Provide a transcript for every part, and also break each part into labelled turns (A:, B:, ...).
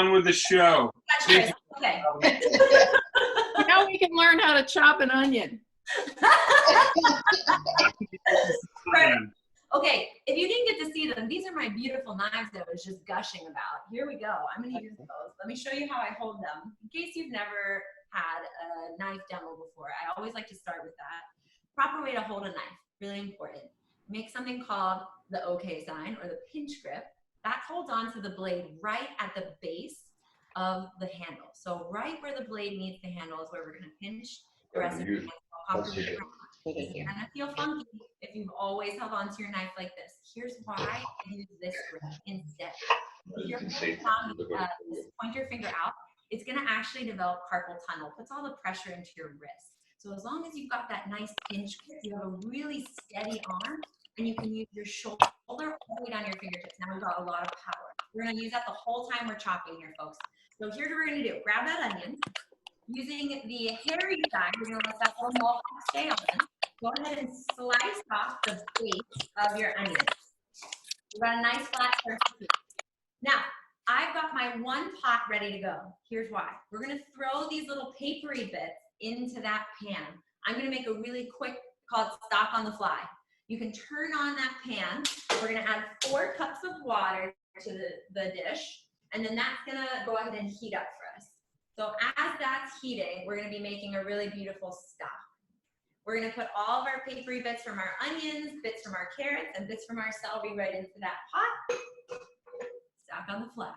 A: on with the show.
B: Okay.
C: Now we can learn how to chop an onion.
B: Right. Okay, if you didn't get to see them, these are my beautiful knives that I was just gushing about. Here we go. I'm going to use those. Let me show you how I hold them. In case you've never had a knife demo before, I always like to start with that. Proper way to hold a knife, really important. Make something called the OK sign or the pinch grip. That holds onto the blade right at the base of the handle. So right where the blade meets the handle is where we're going to pinch the rest of your handle. This is going to feel funky if you've always held onto your knife like this. Here's why I use this grip instead. If you're point your finger out, it's going to actually develop carpal tunnel. Puts all the pressure into your wrist. So as long as you've got that nice pinch grip, you have a really steady arm, and you can use your shoulder all the way down your fingertips. Now we've got a lot of power. We're going to use that the whole time we're chopping here, folks. So here's what we're going to do. Grab that onion. Using the hairy side, we're going to let that little mohawk stay on. Go ahead and slice off the base of your onion. You've got a nice flat surface. Now, I've got my one pot ready to go. Here's why. We're going to throw these little papery bits into that pan. I'm going to make a really quick, called stock on the fly. You can turn on that pan. We're going to add 4 cups of water to the dish, and then that's going to go ahead and heat up for us. So as that's heating, we're going to be making a really beautiful stock. We're going to put all of our papery bits from our onions, bits from our carrots, and bits from our celery right into that pot. Stock on the fly.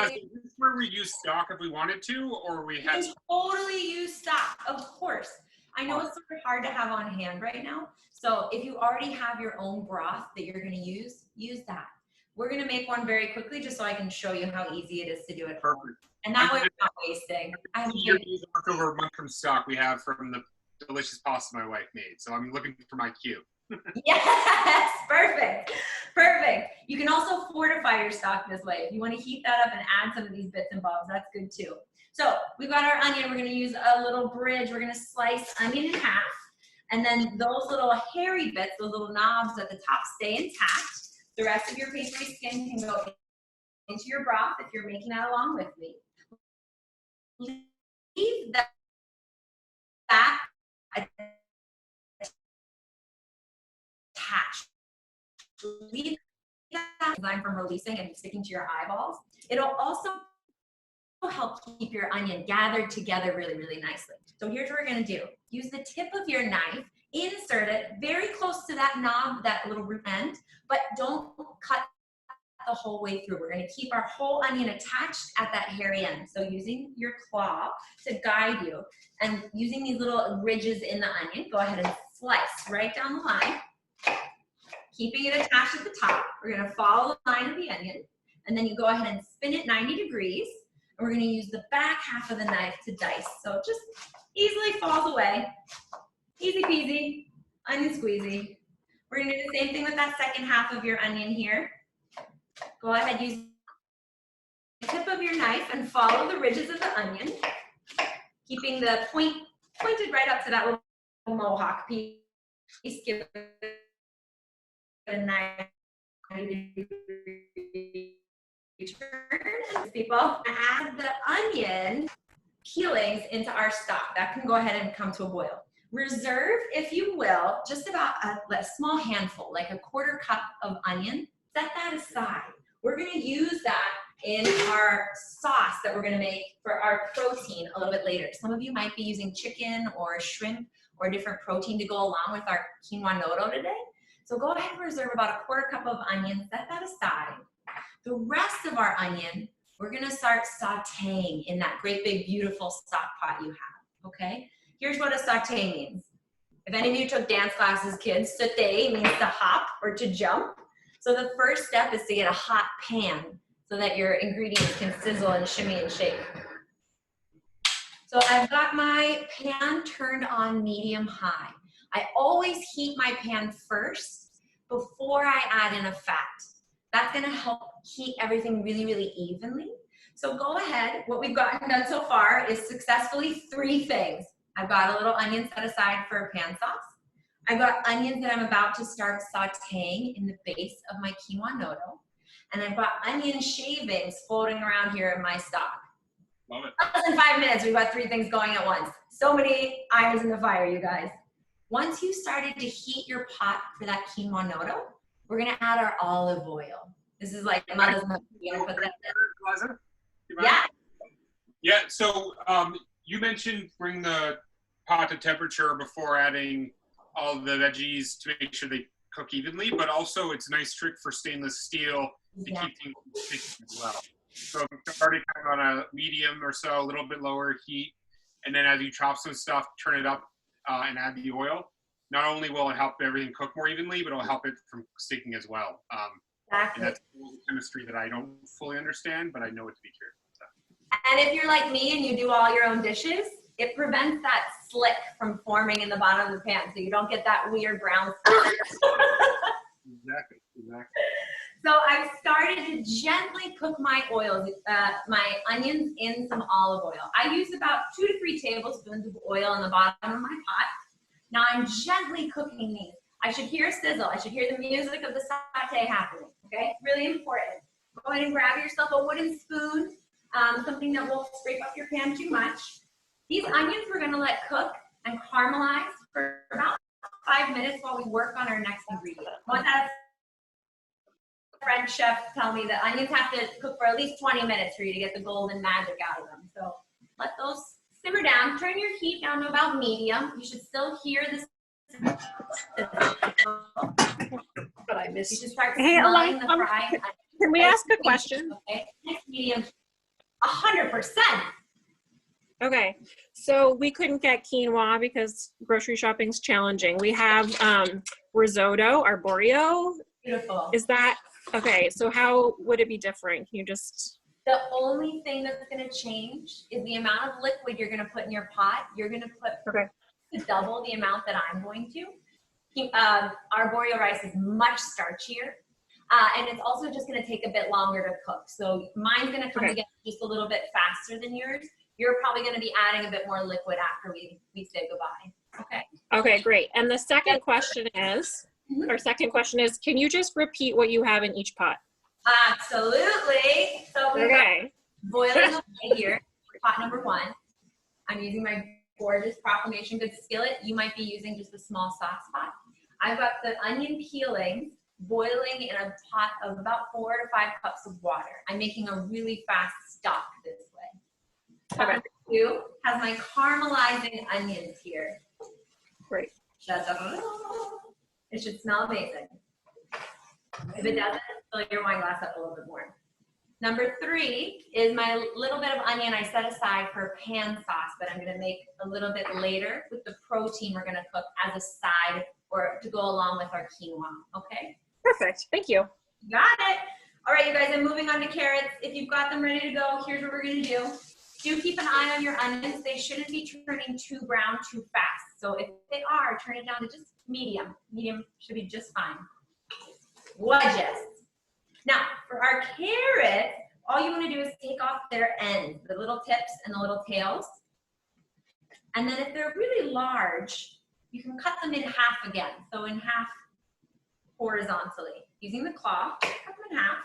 A: Is this where we use stock if we wanted to, or we have?
B: You totally use stock, of course. I know it's sort of hard to have on hand right now. So if you already have your own broth that you're going to use that. We're going to make one very quickly just so I can show you how easy it is to do it.
A: Perfect.
B: And that way we're not wasting.
A: You're using leftover mushroom stock we have from the delicious pasta my wife made. So I'm looking for my cue.
B: Yes, perfect. Perfect. You can also fortify your stock this way. If you want to heat that up and add some of these bits and bobs, that's good too. So we've got our onion. We're going to use a little bridge. We're going to slice onion in half. And then those little hairy bits, those little knobs at the top, stay intact. The rest of your papery skin can go into your broth if you're making that along with me. Leave that attached. Leave that designed from releasing and sticking to your eyeballs. It'll also help keep your onion gathered together really, really nicely. So here's what we're going to do. Use the tip of your knife, insert it very close to that knob, that little root end, but don't cut the whole way through. We're going to keep our whole onion attached at that hairy end. So using your claw to guide you and using these little ridges in the onion, go ahead and slice right down the line, keeping it attached at the top. We're going to follow the line of the onion, and then you go ahead and spin it 90 degrees. And we're going to use the back half of the knife to dice. So it just easily falls away. Easy peasy, onion squeezy. We're going to do the same thing with that second half of your onion here. Go ahead, use the tip of your knife and follow the ridges of the onion, keeping the point pointed right up to that little mohawk piece. Give it a 90 degree turn. People, add the onion peelings into our stock. That can go ahead and come to a boil. Reserve, if you will, just about a small handful, like a 1/4 cup of onion. Set that aside. We're going to use that in our sauce that we're going to make for our protein a little bit later. Some of you might be using chicken or shrimp or different protein to go along with our quinoa risotto today. So go ahead and reserve about a 1/4 cup of onion. Set that aside. The rest of our onion, we're going to start sauteing in that great big beautiful stock pot you have. Okay? Here's what a saute means. If any of you took dance classes, kids, saute means to hop or to jump. So the first step is to get a hot pan so that your ingredients can sizzle and shimmy and shake. So I've got my pan turned on medium high. I always heat my pan first before I add in a fat. That's going to help heat everything really, really evenly. So go ahead. What we've gotten done so far is successfully 3 things. I've got a little onion set aside for a pan sauce. I've got onions that I'm about to start sauteing in the base of my quinoa risotto. And I've got onion shavings floating around here in my stock.
A: Love it.
B: Less than 5 minutes, we've got 3 things going at once. So many irons in the fire, you guys. Once you started to heat your pot for that quinoa noodle, we're gonna add our olive oil. This is like mother's milk. Yeah.
A: Yeah, so you mentioned bring the pot to temperature before adding all the veggies to make sure they cook evenly, but also it's a nice trick for stainless steel to keep things sticking as well. So start it kind of on a medium or so, a little bit lower heat, and then as you chop some stuff, turn it up and add the oil. Not only will it help everything cook more evenly, but it'll help it from sticking as well.
B: Exactly.
A: And that's chemistry that I don't fully understand, but I know it to be true. So.
B: And if you're like me and you do all your own dishes, it prevents that slick from forming in the bottom of the pan, so you don't get that weird brown stuff.
A: Exactly.
B: So I've started to gently cook my oils, my onions in some olive oil. I use about 2 to 3 tablespoons of oil in the bottom of my pot. Now I'm gently cooking these. I should hear a sizzle. I should hear the music of the saute happening, okay? Really important. Go ahead and grab yourself a wooden spoon, something that won't scrape up your pan too much. These onions we're gonna let cook and caramelize for about 5 minutes while we work on our next ingredient. I want that French chef tell me that onions have to cook for at least 20 minutes for you to get the golden magic out of them. So let those simmer down. Turn your heat down to about medium. You should still hear this.
C: But I missed.
B: You should start
D: Hey,
B: smelling the fried.
D: Can we ask a question?
B: Okay, next medium. 100%.
D: Okay, so we couldn't get quinoa because grocery shopping's challenging. We have risotto, arborio.
B: Beautiful.
D: Is that okay? So how would it be different? Can you just?
B: The only thing that's going to change is the amount of liquid you're going to put in your pot. You're going to put double the amount that I'm going to. Arborio rice is much starchier. And it's also just going to take a bit longer to cook. So mine's going to come together just a little bit faster than yours. You're probably going to be adding a bit more liquid after we say goodbye. Okay.
D: Okay, great. And the second question is, can you just repeat what you have in each pot?
B: Absolutely. So we've got boiling away here, pot number 1. I'm using my gorgeous Proclamation Good skillet. You might be using just a small sauce pot. I've got the onion peelings boiling in a pot of about 4 to 5 cups of water. I'm making a really fast stock this way. Pot number 2 has my caramelizing onions here.
D: Great.
B: It should smell amazing. If it doesn't, fill your wine glass up a little bit more. Number 3 is my little bit of onion I set aside for pan sauce that I'm going to make a little bit later with the protein we're going to cook as a side or to go along with our quinoa. Okay?
D: Perfect. Thank you.
B: Got it. All right, you guys, I'm moving on to carrots. If you've got them ready to go, here's what we're going to do. Do keep an eye on your onions. They shouldn't be turning too brown too fast. So if they are, turn it down to just medium. Medium should be just fine. Gorgeous. Now, for our carrots, all you want to do is take off their ends, the little tips and the little tails. And then if they're really large, you can cut them in half again. So in half horizontally. Using the claw, cut them in half.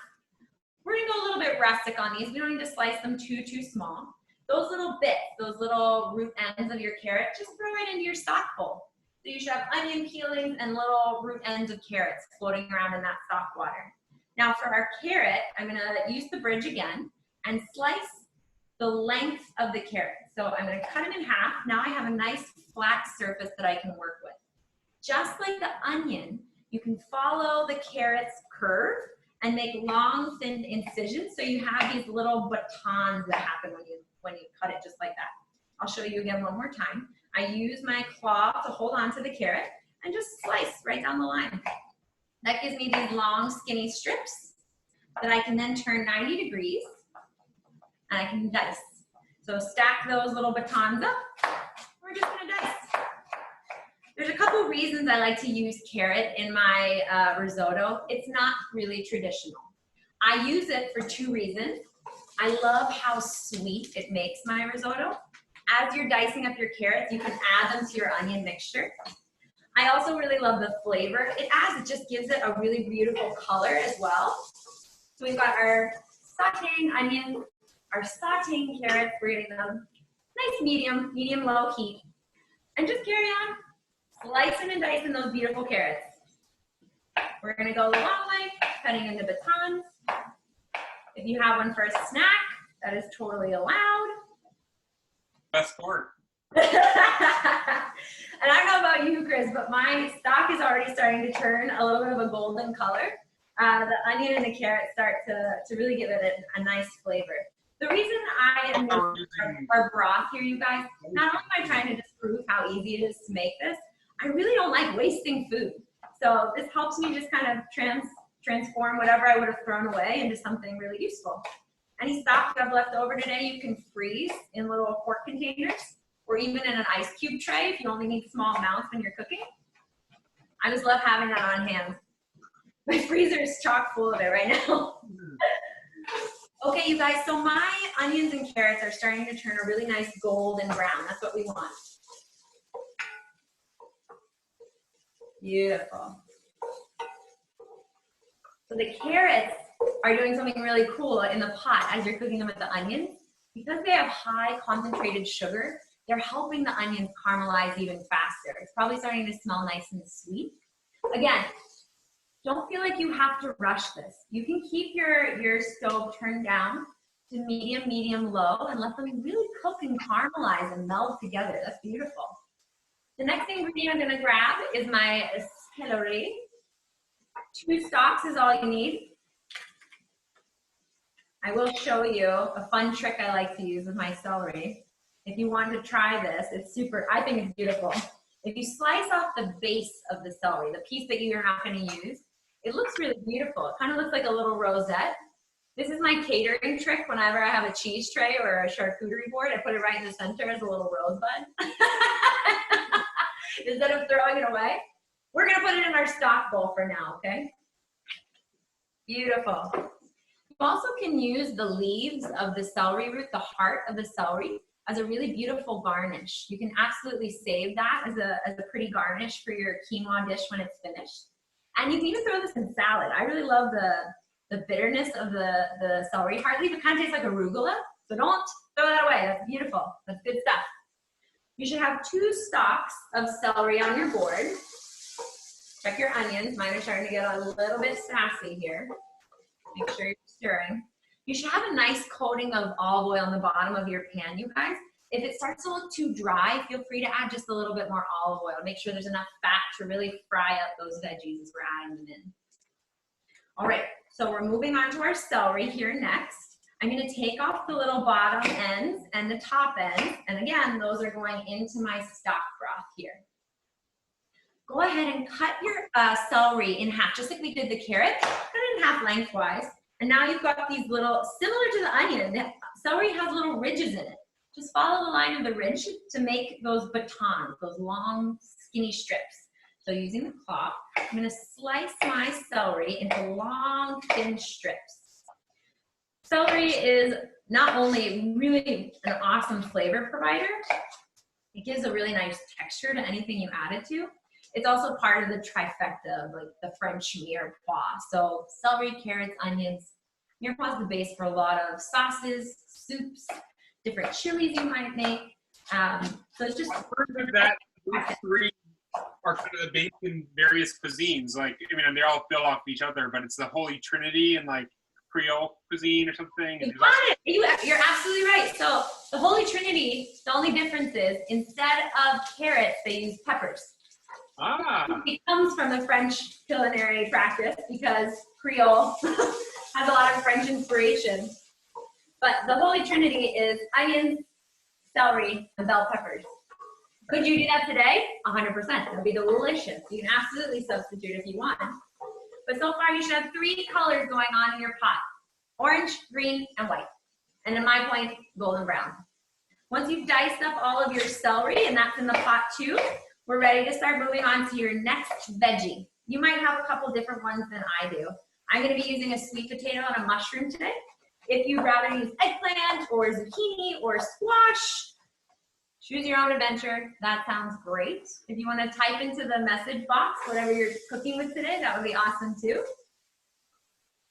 B: We're going to go a little bit rustic on these. We don't need to slice them too small. Those little bits, those little root ends of your carrot, just throw it into your stock bowl. So you should have onion peelings and little root ends of carrots floating around in that stock water. Now for our carrot, I'm going to use the bridge again and slice the length of the carrot. So I'm going to cut it in half. Now I have a nice flat surface that I can work with. Just like the onion, you can follow the carrot's curve and make long, thin incisions. So you have these little batons that happen when you cut it just like that. I'll show you again one more time. I use my claw to hold on to the carrot and just slice right down the line. That gives me these long, skinny strips that I can then turn 90 degrees and I can dice. So stack those little batons up. We're just gonna dice. There's a couple reasons I like to use carrot in my risotto. It's not really traditional. I use it for 2 reasons. I love how sweet it makes my risotto. As you're dicing up your carrots, you can add them to your onion mixture. I also really love the flavor it adds. It just gives it a really beautiful color as well. So we've got our sauteing onions, our sauteing carrots. We're getting them nice medium low heat. And just carry on slicing and dicing those beautiful carrots. We're gonna go the long way, cutting into batons. If you have one for a snack, that is totally allowed.
A: Best part.
B: And I don't know about you, Chris, but my stock is already starting to turn a little bit of a golden color. The onion and the carrot start to really give it a nice flavor. The reason I am making our broth here, you guys, not only am I trying to disprove how easy it is to make this, I really don't like wasting food. So this helps me just kind of transform whatever I would have thrown away into something really useful. Any stock you have left over today, you can freeze in little quart containers or even in an ice cube tray if you only need small amounts when you're cooking. I just love having that on hand. My freezer is chock full of it right now. Okay, you guys, so my onions and carrots are starting to turn a really nice golden brown. That's what we want. Beautiful. So the carrots are doing something really cool in the pot as you're cooking them with the onions. Because they have high concentrated sugar, they're helping the onions caramelize even faster. It's probably starting to smell nice and sweet. Again, don't feel like you have to rush this. You can keep your stove turned down to medium, low, and let them really cook and caramelize and meld together. That's beautiful. The next ingredient I'm gonna grab is my celery. 2 stalks is all you need. I will show you a fun trick I like to use with my celery. If you want to try this, it's super, I think it's beautiful. If you slice off the base of the celery, the piece that you're not gonna use, it looks really beautiful. It kind of looks like a little rosette. This is my catering trick. Whenever I have a cheese tray or a charcuterie board, I put it right in the center as a little rosebud. Instead of throwing it away. We're gonna put it in our stock bowl for now, okay? Beautiful. You also can use the leaves of the celery root, the heart of the celery, as a really beautiful garnish. You can absolutely save that as a pretty garnish for your quinoa dish when it's finished. And you can even throw this in salad. I really love the bitterness of the celery heart leaf. It kind of tastes like arugula, so don't throw that away. That's beautiful. That's good stuff. You should have 2 stalks of celery on your board. Check your onions. Mine are starting to get a little bit sassy here. Make sure you're stirring. You should have a nice coating of olive oil on the bottom of your pan, you guys. If it starts to look too dry, feel free to add just a little bit more olive oil. Make sure there's enough fat to really fry up those veggies as we're adding them in. All right, so we're moving on to our celery here next. I'm gonna take off the little bottom ends and the top ends, and again, those are going into my stock broth here. Go ahead and cut your celery in half, just like we did the carrot. Cut it in half lengthwise, and now you've got these little, similar to the onion, the celery has little ridges in it. Just follow the line of the ridge to make those batons, those long, skinny strips. So using the claw, I'm gonna slice my celery into long, thin strips. Celery is not only really an awesome flavor provider, it gives a really nice texture to anything you add it to. It's also part of the trifecta of like the French mirepoix. So celery, carrots, onions. Mirepoix is the base for a lot of sauces, soups, different chilies you might make. So it's just
A: that these 3 are kind of the base in various cuisines. Like, I mean, they all build off each other, but it's the Holy Trinity and like Creole cuisine or something.
B: You got it. You're absolutely right. So the Holy Trinity, the only difference is instead of carrots, they use peppers. It comes from the French culinary practice because Creole has a lot of French inspiration. But the Holy Trinity is onions, celery, and bell peppers. Could you do that today? 100%. That would be delicious. You can absolutely substitute if you want. But so far, you should have 3 colors going on in your pot. Orange, green, and white. And in my point, golden brown. Once you've diced up all of your celery, and that's in the pot too, we're ready to start moving on to your next veggie. You might have a couple different ones than I do. I'm gonna be using a sweet potato and a mushroom today. If you'd rather use eggplant or zucchini or squash, choose your own adventure. That sounds great. If you want to type into the message box whatever you're cooking with today, that would be awesome too.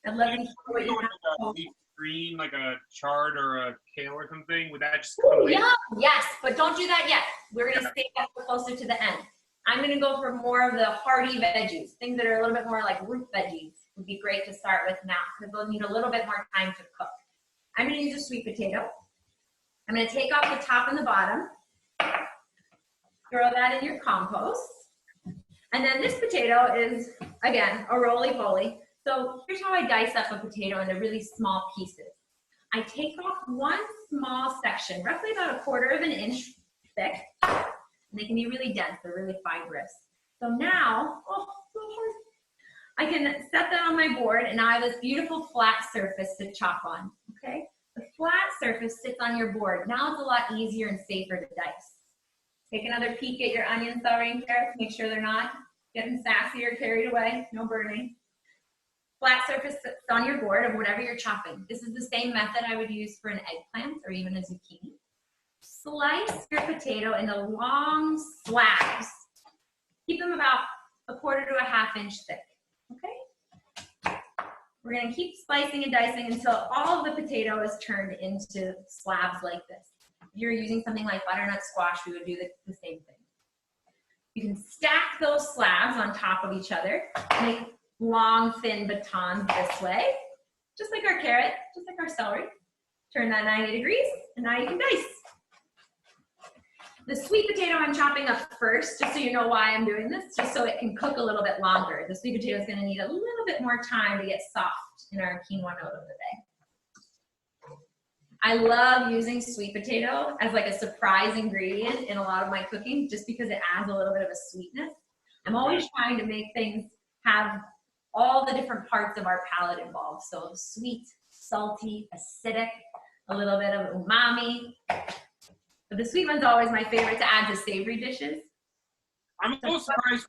B: I'd love to hear what you
A: Like
B: have.
A: a leaf green, like a chard or a kale or something. Would that just
B: Ooh,
A: come later?
B: yeah, yes, but don't do that yet. We're gonna stay that closer to the end. I'm gonna go for more of the hearty veggies, things that are a little bit more like root veggies would be great to start with now because they'll need a little bit more time to cook. I'm gonna use a sweet potato. I'm gonna take off the top and the bottom, throw that in your compost. And then this potato is, again, a roly-poly. So here's how I dice up a potato into really small pieces. I take off one small section, roughly about 1/4 of an inch thick. And they can be really dense, they're really fibrous. So now, oh, so hard. I can set that on my board and now I have this beautiful flat surface to chop on, okay? The flat surface sits on your board. Now it's a lot easier and safer to dice. Take another peek at your onions, celery, and carrots. Make sure they're not getting sassy or carried away. No burning. Flat surface sits on your board of whatever you're chopping. This is the same method I would use for an eggplant or even a zucchini. Slice your potato into long slabs. Keep them about 1/4 to 1/2 inch thick, okay? We're gonna keep slicing and dicing until all of the potato is turned into slabs like this. If you're using something like butternut squash, we would do the same thing. You can stack those slabs on top of each other, make long, thin batons this way, just like our carrot, just like our celery. Turn that 90 degrees, and now you can dice. The sweet potato I'm chopping up first, just so you know why I'm doing this, just so it can cook a little bit longer. The sweet potato is gonna need a little bit more time to get soft in our quinoa noodle today. I love using sweet potato as like a surprise ingredient in a lot of my cooking, just because it adds a little bit of a sweetness. I'm always trying to make things have all the different parts of our palate involved. So sweet, salty, acidic, a little bit of umami. But the sweet one's always my favorite to add to savory dishes.
A: I'm a little surprised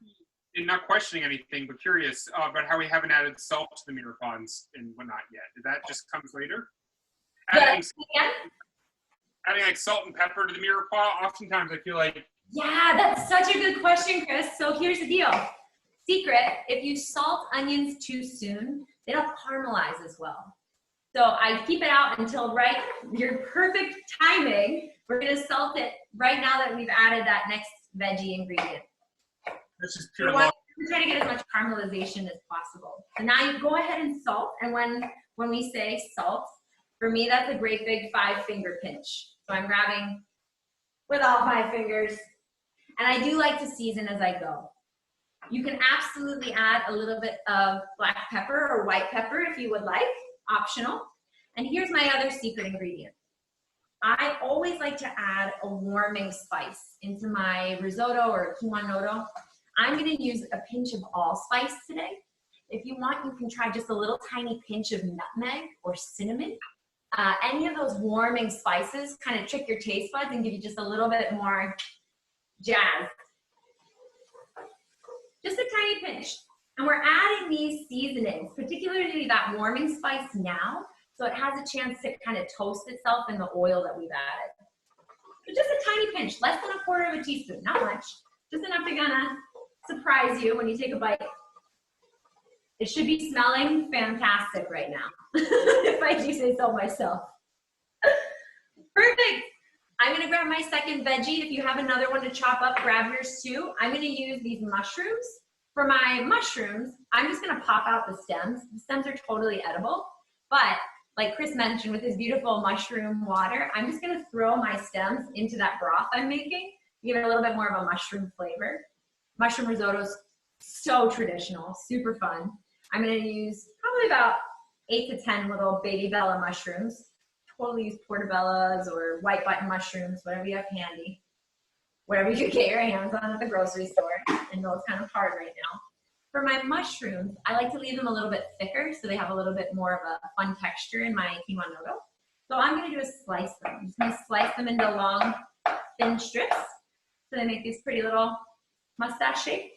A: in not questioning anything, but curious about how we haven't added salt to the mirepoix and whatnot yet. Did that just comes later? Adding like salt and pepper to the mirepoix, oftentimes I feel like.
B: Yeah, that's such a good question, Chris. So here's the deal. Secret, if you salt onions too soon, they don't caramelize as well. So I keep it out until your perfect timing. We're gonna salt it right now that we've added that next veggie ingredient.
A: This is pure
B: So
A: love.
B: we're trying to get as much caramelization as possible. So now you go ahead and salt, and when we say salt, for me that's a great big 5-finger pinch. So I'm grabbing with all 5 fingers, and I do like to season as I go. You can absolutely add a little bit of black pepper or white pepper if you would like, optional. And here's my other secret ingredient. I always like to add a warming spice into my risotto or quinoa noodle. I'm gonna use a pinch of allspice today. If you want, you can try just a little tiny pinch of nutmeg or cinnamon. Any of those warming spices kind of trick your taste buds and give you just a little bit more jazz. Just a tiny pinch. And we're adding these seasonings, particularly that warming spice now, so it has a chance to kind of toast itself in the oil that we've added. So just a tiny pinch, less than 1/4 teaspoon, not much. Just enough to kind of surprise you when you take a bite. It should be smelling fantastic right now, if I do say so myself. Perfect. I'm gonna grab my second veggie. If you have another one to chop up, grab yours too. I'm gonna use these mushrooms. For my mushrooms, I'm just gonna pop out the stems. The stems are totally edible, but like Chris mentioned with his beautiful mushroom water, I'm just gonna throw my stems into that broth I'm making, give it a little bit more of a mushroom flavor. Mushroom risotto is so traditional, super fun. I'm gonna use probably about 8 to 10 little baby bella mushrooms. Totally use portobellas or white button mushrooms, whatever you have handy. Whatever you could get your hands on at the grocery store. I know it's kind of hard right now. For my mushrooms, I like to leave them a little bit thicker so they have a little bit more of a fun texture in my quinoa noodle. So all I'm gonna do is slice them. I'm just gonna slice them into long, thin strips so they make these pretty little mustache shape.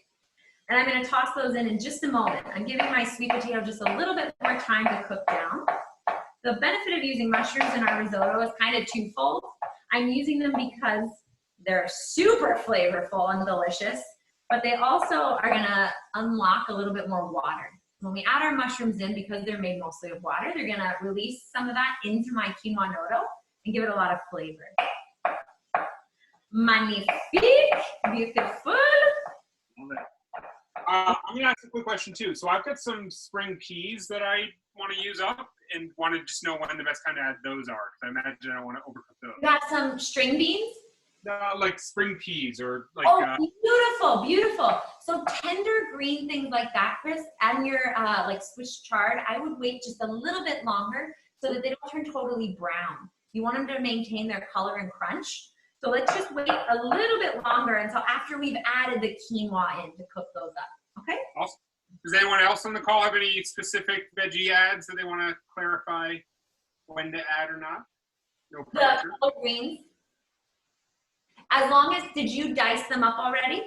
B: And I'm gonna toss those in just a moment. I'm giving my sweet potato just a little bit more time to cook down. The benefit of using mushrooms in our risotto is kind of twofold. I'm using them because they're super flavorful and delicious, but they also are gonna unlock a little bit more water. When we add our mushrooms in, because they're made mostly of water, they're gonna release some of that into my quinoa noodle and give it a lot of flavor. Magnifique, beautiful.
A: I'm gonna ask a quick question too. So I've got some spring peas that I want to use up and want to just know when the best time to add those are, because I imagine I don't want to overcook those.
B: You got some string beans?
A: Like spring peas or like.
B: Oh, beautiful, beautiful. So tender green things like that, Chris, and your like Swiss chard, I would wait just a little bit longer so that they don't turn totally brown. You want them to maintain their color and crunch. So let's just wait a little bit longer until after we've added the quinoa in to cook those up, okay?
A: Awesome. Does anyone else on the call have any specific veggie adds that they want to clarify when to add or not? No pressure.
B: The collard greens. As long as, did you dice them up already?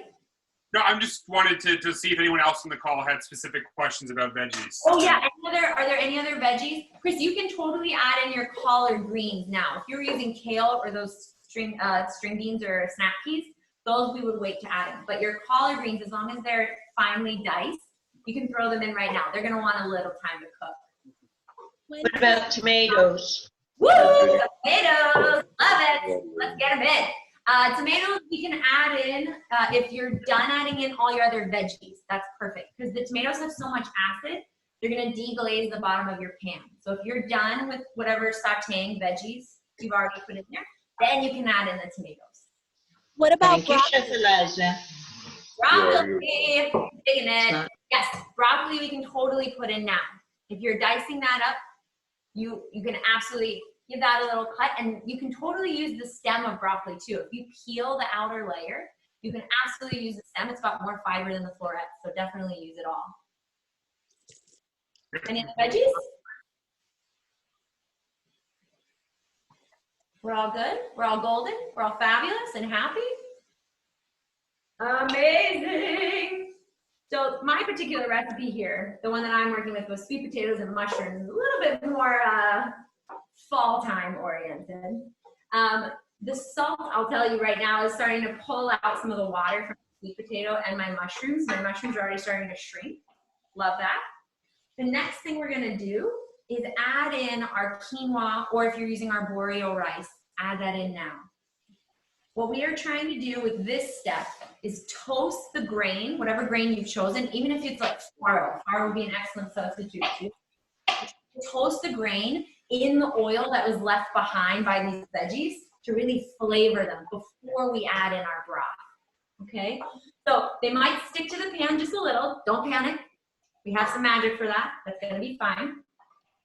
A: No, I'm just wanted to see if anyone else on the call had specific questions about veggies.
B: Oh yeah, are there any other veggies? Chris, you can totally add in your collard greens now. If you're using kale or those string beans or snap peas, those we would wait to add in. But your collard greens, as long as they're finely diced, you can throw them in right now. They're gonna want a little time to cook.
E: What about tomatoes?
B: Woo! Tomatoes! Love it! Let's get them in. Tomatoes we can add in if you're done adding in all your other veggies. That's perfect because the tomatoes have so much acid, they're going to deglaze the bottom of your pan. So if you're done with whatever sauteing veggies you've already put in there, then you can add in the tomatoes.
D: What about
E: Thank you, Chef Eliza.
B: Broccoli, digging it. Yes, broccoli we can totally put in now. If you're dicing that up, you can absolutely give that a little cut, and you can totally use the stem of broccoli too. If you peel the outer layer, you can absolutely use the stem. It's got more fiber than the florets, so definitely use it all. Any other veggies? We're all good? We're all golden? We're all fabulous and happy? Amazing! So my particular recipe here, the one that I'm working with was sweet potatoes and mushrooms, a little bit more fall time oriented. The salt, I'll tell you right now, is starting to pull out some of the water from the sweet potato and my mushrooms. My mushrooms are already starting to shrink. Love that. The next thing we're gonna do is add in our quinoa, or if you're using Arborio rice, add that in now. What we are trying to do with this step is toast the grain, whatever grain you've chosen, even if it's like farro. Farro would be an excellent substitute too. Toast the grain in the oil that was left behind by these veggies to really flavor them before we add in our broth, okay? So they might stick to the pan just a little, don't panic. We have some magic for that, that's gonna be fine.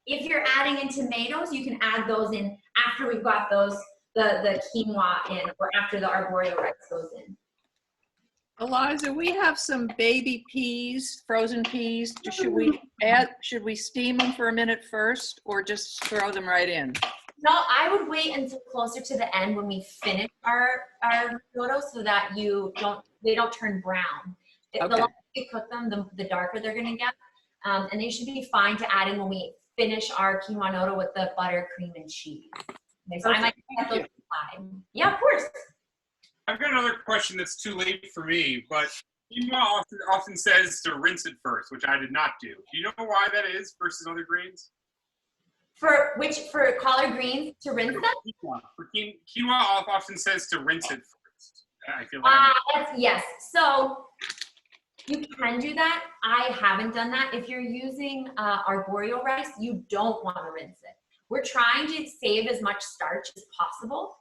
B: If you're adding in tomatoes, you can add those in after we've got those, the quinoa in, or after the arborio rice goes in.
C: Eliza, we have some baby peas, frozen peas. Should we steam them for a minute first, or just throw them right in?
B: No, I would wait until closer to the end when we finish our risotto so that they don't turn brown.
C: Okay.
B: The longer you cook them, the darker they're gonna get. And they should be fine to add in when we finish our quinoa noodle with the butter, cream, and cheese. Okay, so I might set those aside. Yeah, of course.
A: I've got another question that's too late for me, but quinoa often says to rinse it first, which I did not do. Do you know why that is versus other grains?
B: For collard greens, to rinse them?
A: Quinoa often says to rinse it first. I feel like
B: yes. So you can do that. I haven't done that. If you're using arborio rice, you don't want to rinse it. We're trying to save as much starch as possible.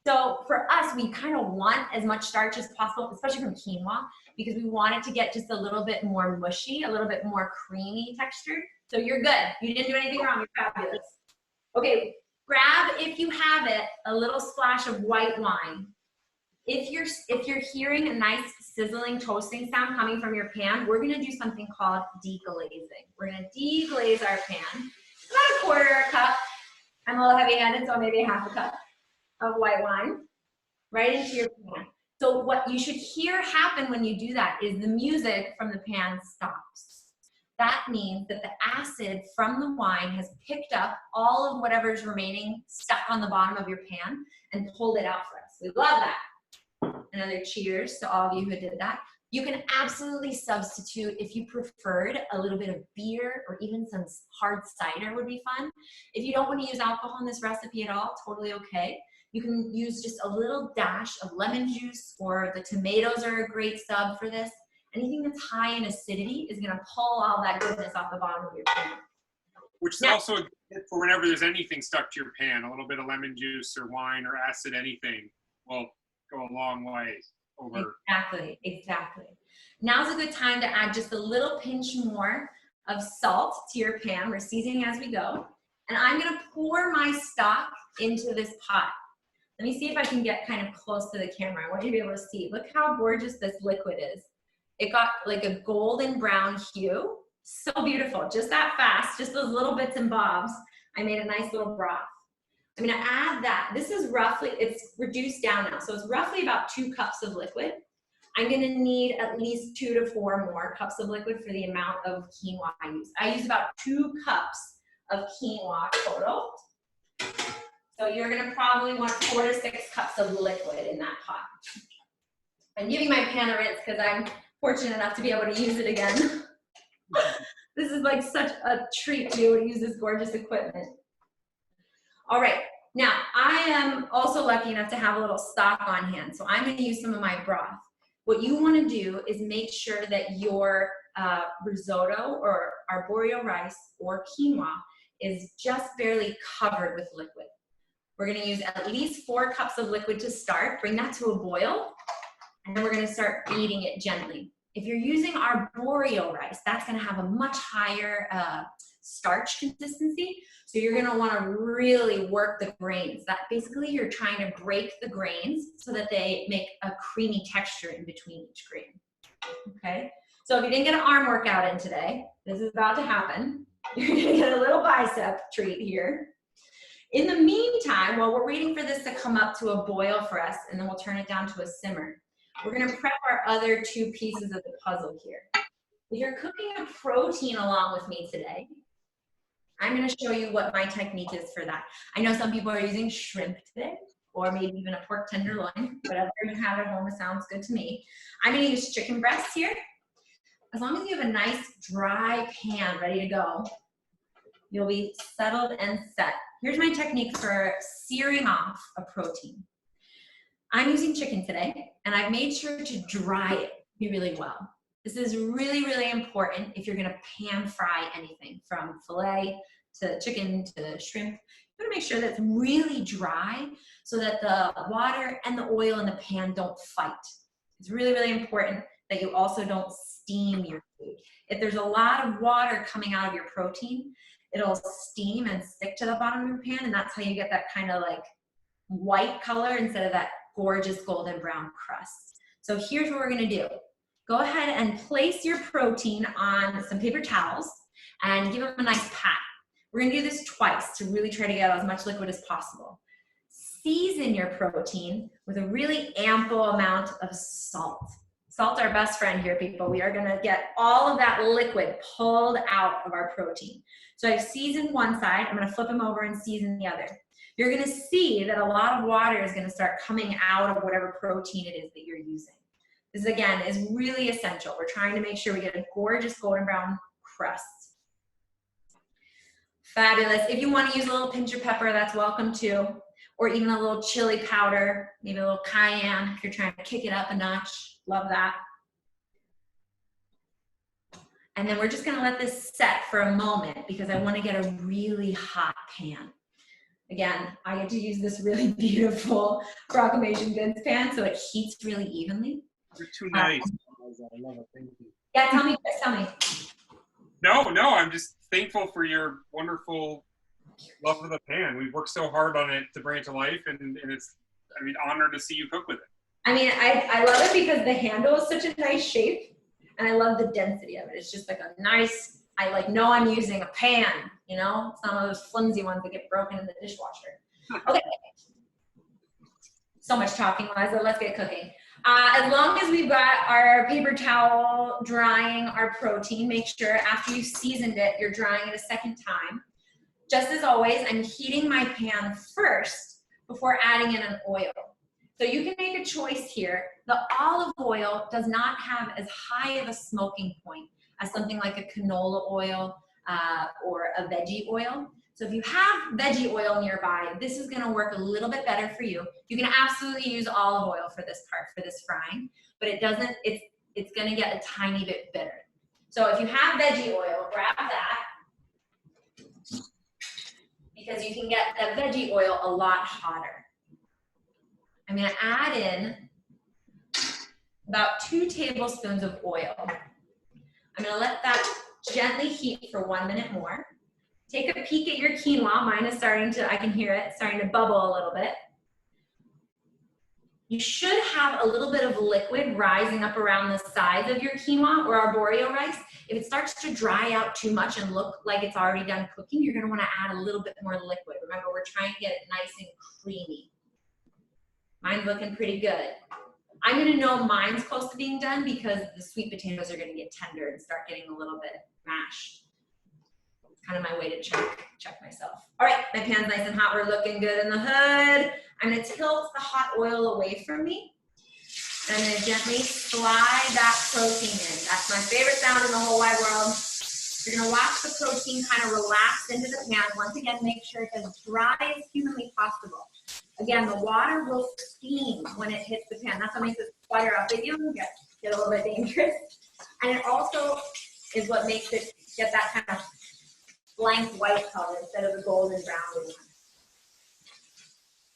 B: So for us, we kind of want as much starch as possible, especially from quinoa, because we want it to get just a little bit more mushy, a little bit more creamy texture. So you're good. You didn't do anything wrong. You're fabulous. Okay, grab, if you have it, a little splash of white wine. If you're hearing a nice sizzling, toasting sound coming from your pan, we're gonna do something called deglazing. We're gonna deglaze our pan. About a 1/4 cup. I'm a little heavy-handed, so maybe 1/2 cup of white wine right into your pan. So what you should hear happen when you do that is the music from the pan stops. That means that the acid from the wine has picked up all of whatever's remaining stuck on the bottom of your pan and pulled it out for us. We love that. Another cheers to all of you who did that. You can absolutely substitute, if you preferred, a little bit of beer or even some hard cider would be fun. If you don't want to use alcohol in this recipe at all, totally okay. You can use just a little dash of lemon juice, or the tomatoes are a great sub for this. Anything that's high in acidity is gonna pull all that goodness off the bottom of your pan.
A: Which is also good for whenever there's anything stuck to your pan. A little bit of lemon juice or wine or acid, anything will go a long way over.
B: Exactly, exactly. Now's a good time to add just a little pinch more of salt to your pan. We're seasoning as we go. And I'm gonna pour my stock into this pot. Let me see if I can get kind of close to the camera. I want you to be able to see. Look how gorgeous this liquid is. It got like a golden brown hue. So beautiful, just that fast, just those little bits and bobs. I made a nice little broth. I'm gonna add that. This is roughly, it's reduced down now, so it's roughly about 2 cups of liquid. I'm gonna need at least 2 to 4 more cups of liquid for the amount of quinoa I use. I use about 2 cups of quinoa total. So you're gonna probably want 4 to 6 cups of liquid in that pot. I'm giving my pan a rinse because I'm fortunate enough to be able to use it again. This is like such a treat to be able to use this gorgeous equipment. All right, now I am also lucky enough to have a little stock on hand, so I'm gonna use some of my broth. What you wanna do is make sure that your risotto or arborio rice or quinoa is just barely covered with liquid. We're gonna use at least 4 cups of liquid to start, bring that to a boil, and then we're gonna start beating it gently. If you're using arborio rice, that's gonna have a much higher starch consistency, so you're gonna wanna really work the grains. That basically you're trying to break the grains so that they make a creamy texture in between each grain, okay? So if you didn't get an arm workout in today, this is about to happen. You're gonna get a little bicep treat here. In the meantime, while we're waiting for this to come up to a boil for us, and then we'll turn it down to a simmer, we're gonna prep our other 2 pieces of the puzzle here. If you're cooking a protein along with me today, I'm gonna show you what my technique is for that. I know some people are using shrimp today, or maybe even a pork tenderloin. Whatever you have at home, it sounds good to me. I'm gonna use chicken breasts here. As long as you have a nice dry pan ready to go, you'll be settled and set. Here's my technique for searing off a protein. I'm using chicken today, and I've made sure to dry it really well. This is really, really important if you're gonna pan fry anything, from filet to chicken to shrimp. You wanna make sure that it's really dry so that the water and the oil in the pan don't fight. It's really, really important that you also don't steam your food. If there's a lot of water coming out of your protein, it'll steam and stick to the bottom of your pan, and that's how you get that kind of like white color instead of that gorgeous golden brown crust. So here's what we're gonna do. Go ahead and place your protein on some paper towels and give them a nice pat. We're gonna do this twice to really try to get as much liquid as possible. Season your protein with a really ample amount of salt. Salt's our best friend here, people. We are gonna get all of that liquid pulled out of our protein. So I've seasoned one side, I'm gonna flip them over and season the other. You're gonna see that a lot of water is gonna start coming out of whatever protein it is that you're using. This, again, is really essential. We're trying to make sure we get a gorgeous golden brown crust. Fabulous. If you want to use a little pinch of pepper, that's welcome too. Or even a little chili powder, maybe a little cayenne if you're trying to kick it up a notch. Love that. And then we're just gonna let this set for a moment because I want to get a really hot pan. Again, I get to use this really beautiful Proclamation Goods pan so it heats really evenly.
A: You're too nice. I love it. Thank you.
B: Yeah, tell me, Chris, tell me.
A: No, I'm just thankful for your wonderful love of the pan. We've worked so hard on it to bring it to life, and it's, I mean, honored to see you cook with it.
B: I mean, I love it because the handle is such a nice shape, and I love the density of it. It's just like a nice, I like know I'm using a pan, you know? It's not one of those flimsy ones that get broken in the dishwasher. Okay. So much talking, Liza. Let's get cooking. As long as we've got our paper towel drying our protein, make sure after you've seasoned it, you're drying it a second time. Just as always, I'm heating my pan first before adding in an oil. So you can make a choice here. The olive oil does not have as high of a smoking point as something like a canola oil or a veggie oil. So if you have veggie oil nearby, this is gonna work a little bit better for you. You can absolutely use olive oil for this part, for this frying, but it doesn't, it's gonna get a tiny bit bitter. So if you have veggie oil, grab that, because you can get the veggie oil a lot hotter. I'm gonna add in about 2 tablespoons of oil. I'm gonna let that gently heat for 1 minute more. Take a peek at your quinoa. Mine is starting to, I can hear it, starting to bubble a little bit. You should have a little bit of liquid rising up around the sides of your quinoa or arborio rice. If it starts to dry out too much and look like it's already done cooking, you're gonna wanna add a little bit more liquid. Remember, we're trying to get it nice and creamy. Mine's looking pretty good. I'm gonna know mine's close to being done because the sweet potatoes are gonna get tender and start getting a little bit mashed. Kind of my way to check myself. All right, my pan's nice and hot. We're looking good in the hood. I'm gonna tilt the hot oil away from me. And I'm gonna gently slide that protein in. That's my favorite sound in the whole wide world. You're gonna watch the protein kind of relax into the pan. Once again, make sure it's as dry as humanly possible. Again, the water will steam when it hits the pan. That's what makes it sputter up at you and get a little bit dangerous. And it also is what makes it get that kind of blank white color instead of the golden brown one.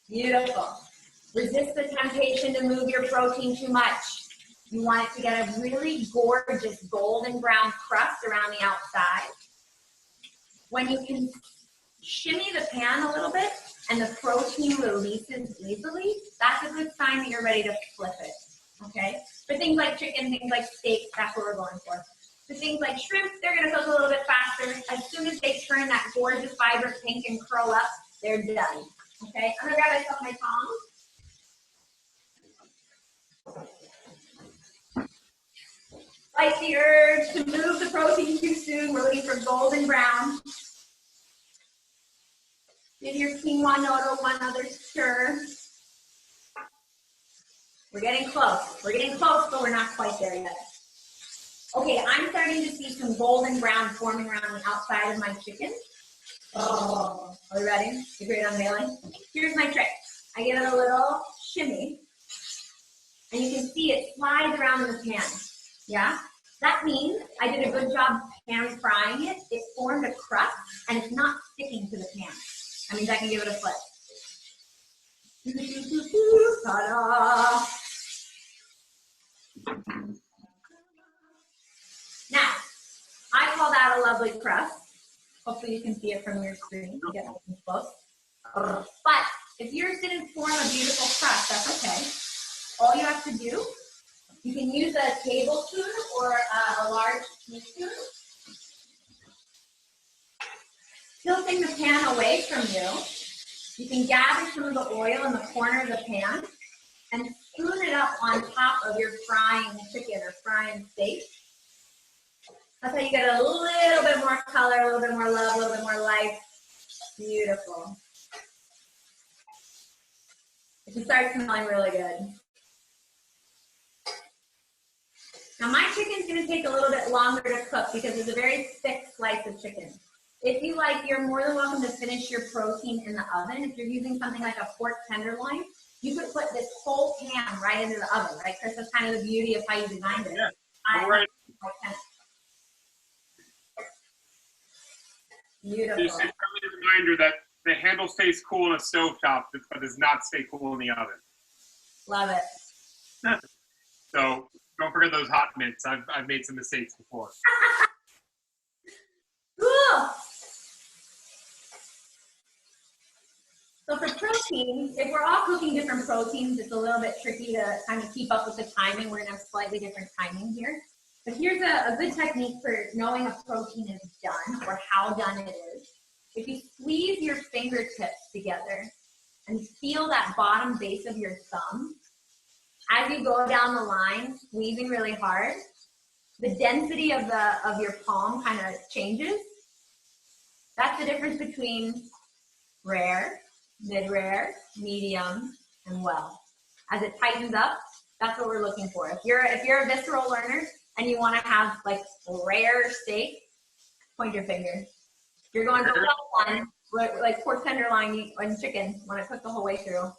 B: Beautiful. Resist the temptation to move your protein too much. You want it to get a really gorgeous golden brown crust around the outside. When you can shimmy the pan a little bit and the protein releases easily, that's a good sign that you're ready to flip it, okay? For things like chicken, things like steak, that's what we're going for. For things like shrimp, they're gonna cook a little bit faster. As soon as they turn that gorgeous, vibrant pink and curl up, they're done, okay? I'm gonna grab myself my tongs. Fight the urge to move the protein too soon. We're looking for golden brown. Give your quinoa noodle one other stir. We're getting close. We're getting close, but we're not quite there yet. Okay, I'm starting to see some golden brown forming around the outside of my chicken. Oh, are we ready? The great unveiling. Here's my trick. I give it a little shimmy, and you can see it slides around in the pan. Yeah? That means I did a good job pan frying it. It formed a crust, and it's not sticking to the pan. That means I can give it a flip. Ta-da! Now, I call that a lovely crust. Hopefully you can see it from your screen. You get nice and close. But if yours didn't form a beautiful crust, that's okay. All you have to do, you can use a tablespoon or a large teaspoon. Tilting the pan away from you, you can gather some of the oil in the corner of the pan and spoon it up on top of your frying chicken or frying steak. That's how you get a little bit more color, a little bit more love, a little bit more life. Beautiful. It should start smelling really good. Now my chicken's gonna take a little bit longer to cook because it's a very thick slice of chicken. If you like, you're more than welcome to finish your protein in the oven. If you're using something like a pork tenderloin, you could put this whole pan right into the oven, right, Chris? That's kind of the beauty of how you designed it.
A: Yeah, right.
B: Beautiful.
A: Just a reminder that the handle stays cool in a stovetop, but does not stay cool in the oven.
B: Love it.
A: So don't forget those hot mitts. I've made some mistakes before.
B: Cool. So for protein, if we're all cooking different proteins, it's a little bit tricky to kind of keep up with the timing. We're gonna have slightly different timing here. But here's a good technique for knowing a protein is done or how done it is. If you squeeze your fingertips together and feel that bottom base of your thumb, as you go down the line, squeezing really hard, the density of your palm kind of changes. That's the difference between rare, mid-rare, medium, and well. as it tightens up, that's what we're looking for. If you're a visceral learner and you want to have like rare steak, point your finger. If you're going for well done, like pork tenderloin and chicken, want to cook the whole way through,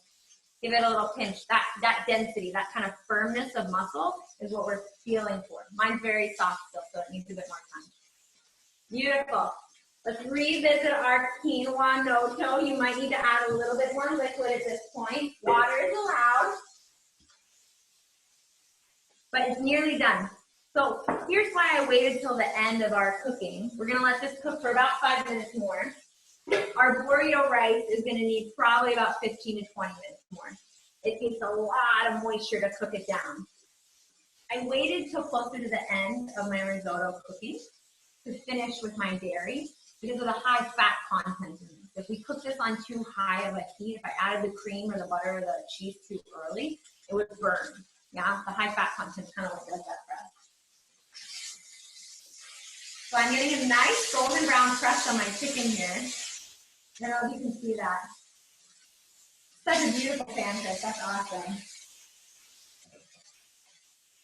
B: give it a little pinch. That density, that kind of firmness of muscle is what we're feeling for. Mine's very soft still, so it needs a bit more time. Beautiful. Let's revisit our quinoa noto. You might need to add a little bit more liquid at this point. Water is allowed, but it's nearly done. So here's why I waited till the end of our cooking. We're gonna let this cook for about 5 minutes more. Arborio rice is gonna need probably about 15 to 20 minutes more. It takes a lot of moisture to cook it down. I waited till closer to the end of my risotto cooking to finish with my dairy because of the high fat content in it. If we cook this on too high of a heat, if I added the cream or the butter or the cheese too early, it would burn. Yeah, the high fat content kind of what does that for us. So I'm getting a nice golden brown crust on my chicken here. I don't know if you can see that. Such a beautiful pan cook, that's awesome.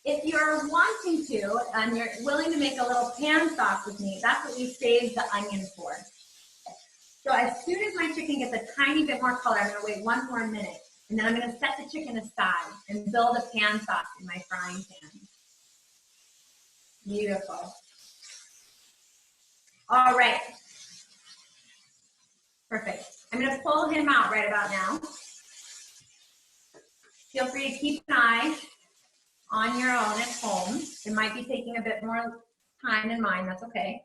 B: If you're wanting to, and you're willing to make a little pan sauce with me, that's what we saved the onion for. So as soon as my chicken gets a tiny bit more color, I'm gonna wait 1 more minute, and then I'm gonna set the chicken aside and build a pan sauce in my frying pan. Beautiful. All right. Perfect. I'm gonna pull him out right about now. Feel free to keep an eye on your own at home. It might be taking a bit more time than mine, that's okay.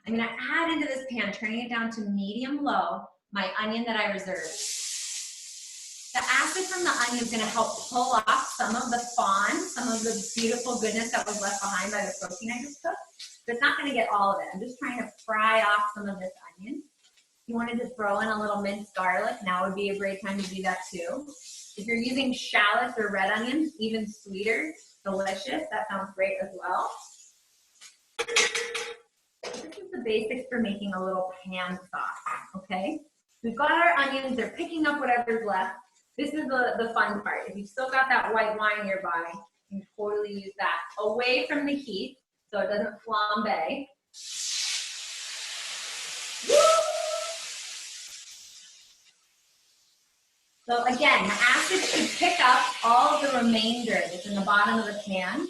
B: I'm gonna add into this pan, turning it down to medium low, my onion that I reserved. The acid from the onion is gonna help pull off some of the fond, some of the beautiful goodness that was left behind by the protein I just cooked. But it's not gonna get all of it. I'm just trying to fry off some of this onion. If you wanted to throw in a little minced garlic, now would be a great time to do that too. If you're using shallots or red onions, even sweeter, delicious, that sounds great as well. This is the basics for making a little pan sauce, okay? We've got our onions, they're picking up whatever's left. This is the fun part. If you've still got that white wine nearby, you can totally use that away from the heat so it doesn't flambe. So again, the acid should pick up all of the remainder that's in the bottom of the pan.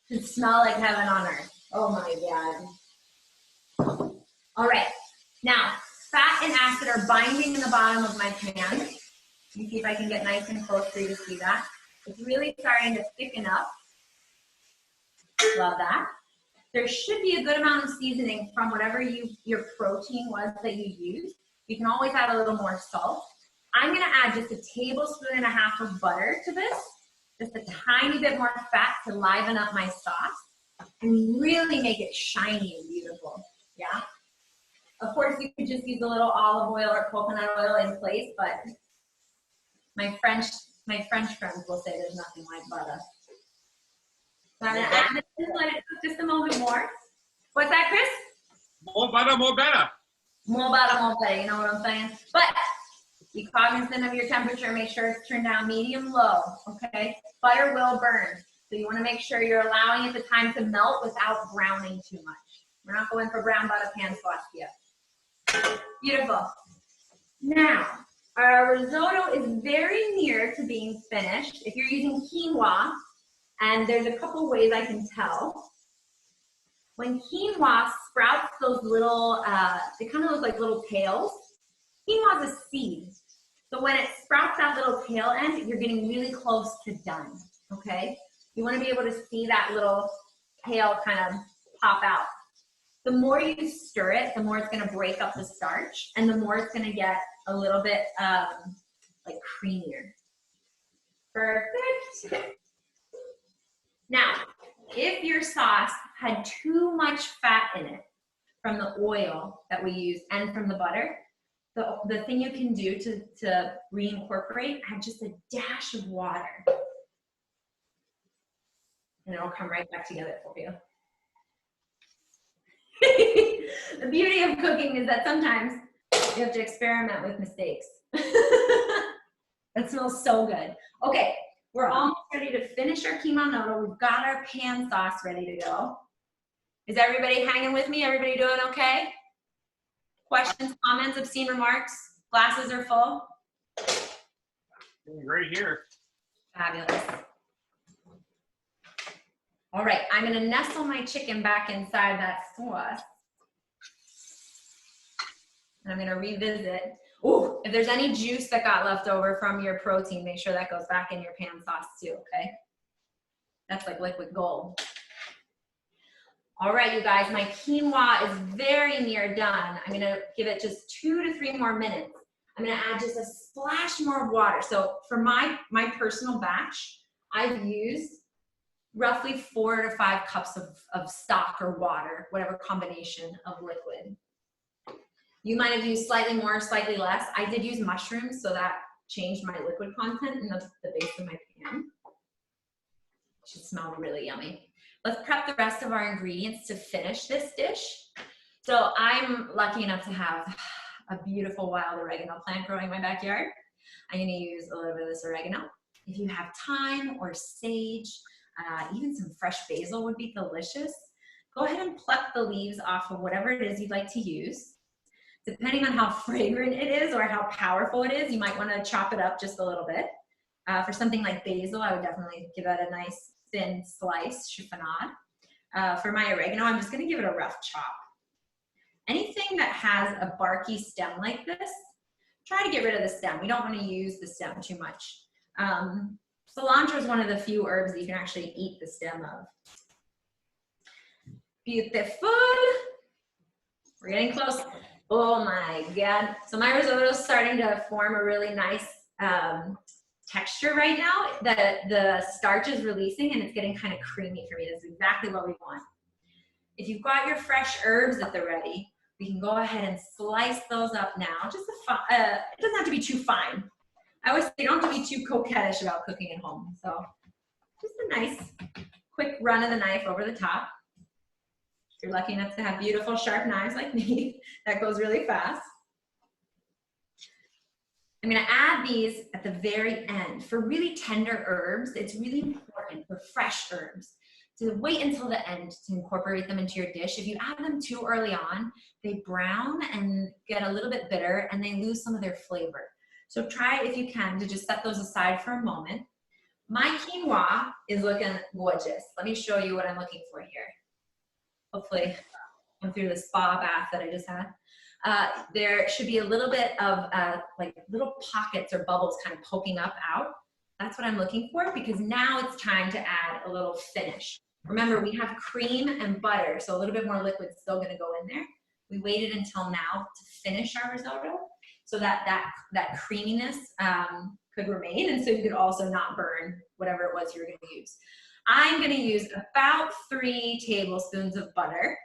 B: It should smell like heaven on earth. Oh my God. All right, now fat and acid are binding in the bottom of my pan. Let me see if I can get nice and close for you to see that. It's really starting to thicken up. Love that. There should be a good amount of seasoning from whatever your protein was that you used. You can always add a little more salt. I'm gonna add just 1.5 tablespoons of butter to this, just a tiny bit more fat to liven up my sauce and really make it shiny and beautiful, yeah? Of course, you could just use a little olive oil or coconut oil in place, but my French friends will say there's nothing like butter. So I'm gonna add this, let it cook just a moment more. What's that, Chris?
A: More butter, more better.
B: More butter, more better, you know what I'm saying? But be cognizant of your temperature, make sure it's turned down medium low, okay? Butter will burn, so you wanna make sure you're allowing it the time to melt without browning too much. We're not going for brown butter pan sauce yet. Beautiful. Now, our risotto is very near to being finished. If you're using quinoa, and there's a couple ways I can tell. When quinoa sprouts those little, they kind of look like little tails. Quinoa is a seed. So when it sprouts that little tail end, you're getting really close to done, okay? You wanna be able to see that little tail kind of pop out. The more you stir it, the more it's gonna break up the starch, and the more it's gonna get a little bit like creamier. Perfect. Now, if your sauce had too much fat in it from the oil that we use and from the butter, the thing you can do to reincorporate, add just a dash of water. And it'll come right back together for you. The beauty of cooking is that sometimes you have to experiment with mistakes. But That smells so good. Okay, we're almost ready to finish our quinoa noodle. We've got our pan sauce ready to go. Is everybody hanging with me? Everybody doing okay? Questions, comments, obscene remarks? Glasses are full?
A: Right here.
B: Fabulous. All right, I'm gonna nestle my chicken back inside that sauce. And I'm gonna revisit. Ooh, if there's any juice that got left over from your protein, make sure that goes back in your pan sauce too, okay? That's like liquid gold. All right, you guys, my quinoa is very near done. I'm gonna give it just 2 to 3 more minutes. I'm gonna add just a splash more of water. So for my personal batch, I've used roughly 4 to 5 cups of stock or water, whatever combination of liquid. You might have used slightly more, slightly less. I did use mushrooms, so that changed my liquid content in the base of my pan. It should smell really yummy. Let's prep the rest of our ingredients to finish this dish. So I'm lucky enough to have a beautiful wild oregano plant growing in my backyard. I'm gonna use a little bit of this oregano. If you have thyme or sage, even some fresh basil would be delicious. Go ahead and pluck the leaves off of whatever it is you'd like to use. Depending on how fragrant it is or how powerful it is, you might want to chop it up just a little bit. For something like basil, I would definitely give that a nice thin slice, chiffonade. For my oregano, I'm just going to give it a rough chop. Anything that has a barky stem like this, try to get rid of the stem. We don't want to use the stem too much. Cilantro is one of the few herbs that you can actually eat the stem of. Beautiful. We're getting close. Oh my God. So my risotto is starting to form a really nice texture right now. The starch is releasing and it's getting kind of creamy for me. That's exactly what we want. If you've got your fresh herbs at the ready, we can go ahead and slice those up now. Just it doesn't have to be too fine. I always say you don't have to be too coquettish about cooking at home. So just a nice quick run of the knife over the top. If you're lucky enough to have beautiful sharp knives like me, that goes really fast. I'm gonna add these at the very end. For really tender herbs, it's really important for fresh herbs to wait until the end to incorporate them into your dish. If you add them too early on, they brown and get a little bit bitter and they lose some of their flavor. So try, if you can, to just set those aside for a moment. My quinoa is looking gorgeous. Let me show you what I'm looking for here. Hopefully, I'm through the spa bath that I just had. There should be a little bit of like little pockets or bubbles kind of poking up out. That's what I'm looking for because now it's time to add a little finish. Remember, we have cream and butter, so a little bit more liquid is still gonna go in there. We waited until now to finish our risotto so that creaminess could remain and so you could also not burn whatever it was you were gonna use. I'm gonna use about 3 tablespoons of butter,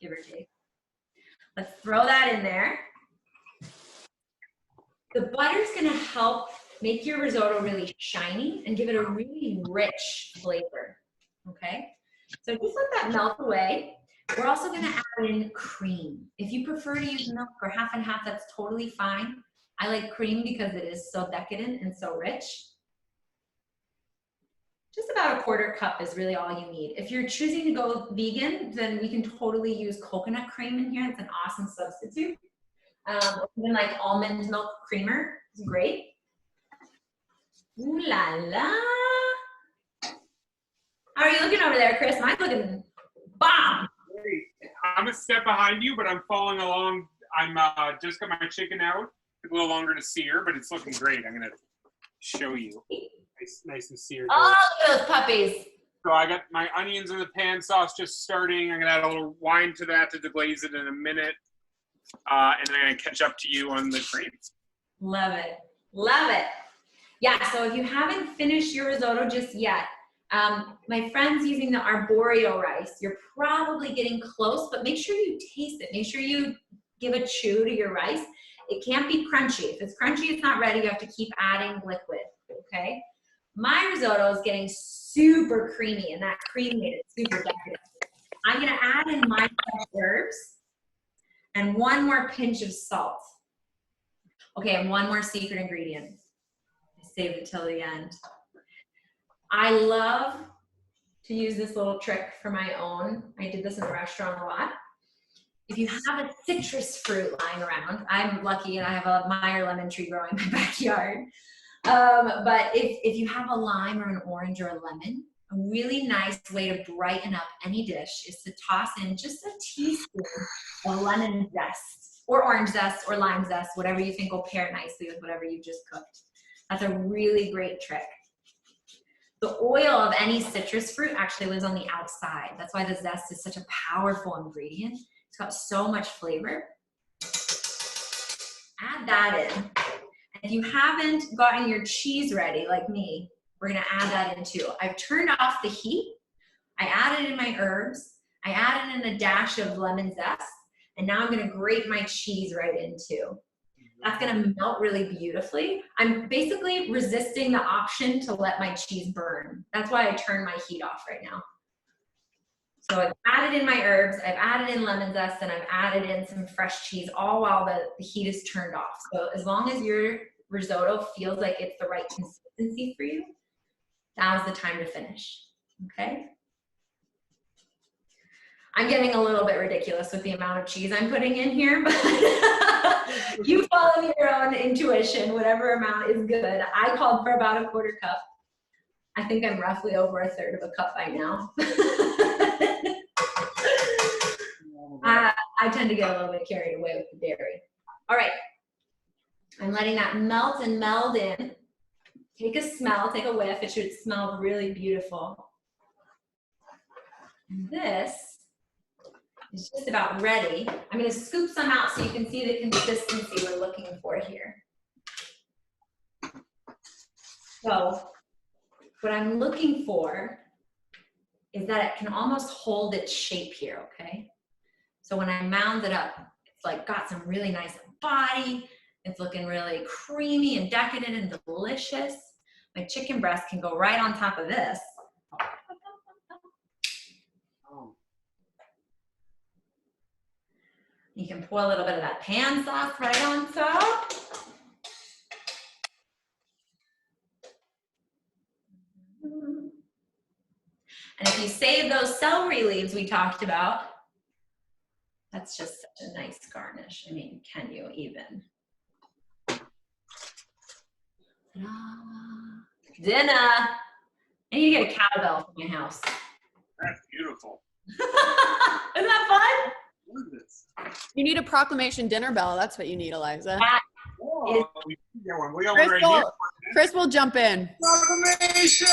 B: give or take. Let's throw that in there. The butter's gonna help make your risotto really shiny and give it a really rich flavor, okay? So just let that melt away. We're also gonna add in cream. If you prefer to use milk or half and half, that's totally fine. I like cream because it is so decadent and so rich. Just about a 1/4 cup is really all you need. If you're choosing to go vegan, then we can totally use coconut cream in here. It's an awesome substitute. Even like almond milk creamer is great. Ooh la la. How are you looking over there, Chris? Mine's looking bomb.
A: Great. I'm a step behind you, but I'm following along. I'm just got my chicken out. Took a little longer to sear, but it's looking great. I'm gonna show you. Nice and seared.
B: Oh, look at those puppies.
A: So I got my onions in the pan sauce just starting. I'm gonna add a little wine to that to deglaze it in a minute. And then I'm gonna catch up to you on the cream.
B: Love it. Love it. Yeah, so if you haven't finished your risotto just yet, my friend's using the Arborio rice. You're probably getting close, but make sure you taste it. Make sure you give a chew to your rice. It can't be crunchy. If it's crunchy, it's not ready. You have to keep adding liquid, okay? My risotto is getting super creamy, and that cream made it super decadent. I'm gonna add in my fresh herbs and 1 more pinch of salt. Okay, and 1 more secret ingredient. saved it till the end. I love to use this little trick for my own. I did this in the restaurant a lot. If you have a citrus fruit lying around, I'm lucky and I have a Meyer lemon tree growing in my backyard. But if you have a lime or an orange or a lemon, a really nice way to brighten up any dish is to toss in just a teaspoon of lemon zest or orange zest or lime zest, whatever you think will pair nicely with whatever you just cooked. That's a really great trick. The oil of any citrus fruit actually lives on the outside. That's why the zest is such a powerful ingredient. It's got so much flavor. Add that in. And if you haven't gotten your cheese ready, like me, we're gonna add that in too. I've turned off the heat. I added in my herbs. I added in a dash of lemon zest. And now I'm gonna grate my cheese right in too. That's gonna melt really beautifully. I'm basically resisting the option to let my cheese burn. That's why I turn my heat off right now. So I've added in my herbs, I've added in lemon zest, and I've added in some fresh cheese, all while the heat is turned off. So as long as your risotto feels like it's the right consistency for you, now's the time to finish, okay? I'm getting a little bit ridiculous with the amount of cheese I'm putting in here, but you follow your own intuition. Whatever amount is good. I called for about a 1/4 cup. I think I'm roughly over 1/3 of a cup by now. I tend to get a little bit carried away with the dairy. All right, I'm letting that melt and meld in. Take a smell, take a whiff. It should smell really beautiful. And this is just about ready. I'm gonna scoop some out so you can see the consistency we're looking for here. So what I'm looking for is that it can almost hold its shape here, okay? So when I mound it up, it's like got some really nice body. It's looking really creamy and decadent and delicious. My chicken breast can go right on top of this. You can pour a little bit of that pan sauce right on top. And if you save those celery leaves we talked about, that's just such a nice garnish. I mean, can you even? Dinner. I need to get a cowbell for my house.
A: That's beautiful.
B: Isn't that fun?
A: What is this?
F: You need a proclamation dinner bell. That's what you need, Eliza.
A: Oh, we got one right here.
F: Chris will jump in.
A: Proclamation!